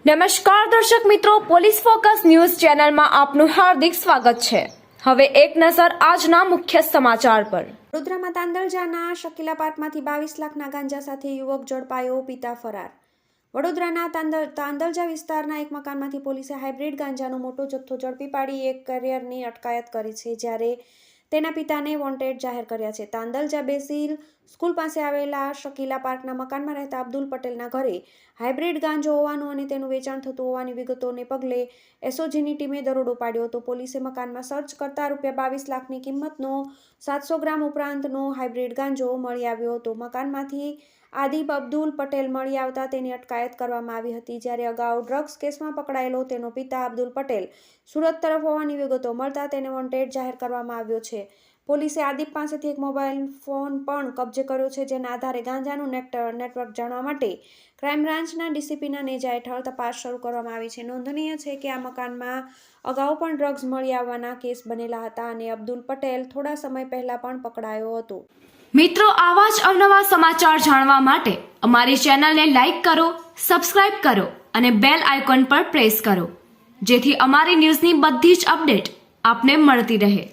નમસ્કાર દર્શક મિત્રો, પોલીસ ફોકસ ન્યૂઝ ચેનલમાં આપનું હાર્દિક સ્વાગત છે। હવે એક નજર આજના મુખ્ય સમાચાર પર। વડોદરામાં તાંદલજાના શકીલા પાર્કમાંથી 22 લાખના ગાંજા સાથે યુવક ઝડપાયો, પિતા ફરાર। વડોદરાના તાંદલજા વિસ્તારના એક મકાનમાંથી પોલીસે હાઇબ્રિડ ગાંજાનો મોટો જથ્થો ઝડપી પાડી એક કરિયરની અટકાયત કરી છે, જ્યારે તેના પિતાને વોન્ટેડ જાહેર કર્યા છે। તાંદલજા બેસિલ સ્કૂલ પાસે આવેલા શકીલા પાર્કના મકાનમાં રહેતા અબ્દુલ પટેલના ઘરે હાઇબ્રિડ ગાંજો હોવાનું અને તેનું વેચાણ થતું હોવાની વિગતોને પગલે એસઓજીની ટીમે દરોડો પાડ્યો હતો। પોલીસે મકાનમાં સર્ચ કરતા ₹22 લાખની કિંમતનો 700 ગ્રામ ઉપરાંતનો હાઇબ્રિડ ગાંજો મળી આવ્યો હતો। મકાનમાંથી આદિબ અબ્દુલ પટેલ મળી આવતા તેની અટકાયત કરવામાં આવી હતી, જ્યારે અગાઉ ડ્રગ્સ કેસમાં પકડાયેલો તેનો પિતા અબ્દુલ પટેલ સુરત તરફ હોવાની વિગતો મળતા તેને વોન્ટેડ જાહેર કરવામાં આવ્યો છે। પોલીસે આદિબ પાસેથી એક મોબાઈલ ફોન પણ કબજે કર્યો છે, જેના આધારે ગાંજાનું નેટવર્ક જાણવા માટે ક્રાઇમ બ્રાન્ચના ડીસીપીના નેજા હેઠળ તપાસ શરૂ કરવામાં આવી છે। નોંધનીય છે કે આ મકાનમાં અગાઉ પણ ડ્રગ્સ મળી આવવાના કેસ બનેલા હતા અને અબ્દુલ પટેલ થોડા સમય પહેલા પણ પકડાયો હતો। મિત્રો, આવા જ અવનવા સમાચાર જાણવા માટે અમારી ચેનલને લાઈક કરો, સબસ્ક્રાઇબ કરો અને બેલ આઇકોન પર પ્રેસ કરો, જેથી અમારી ન્યૂઝની બધી જ અપડેટ આપને મળતી રહે।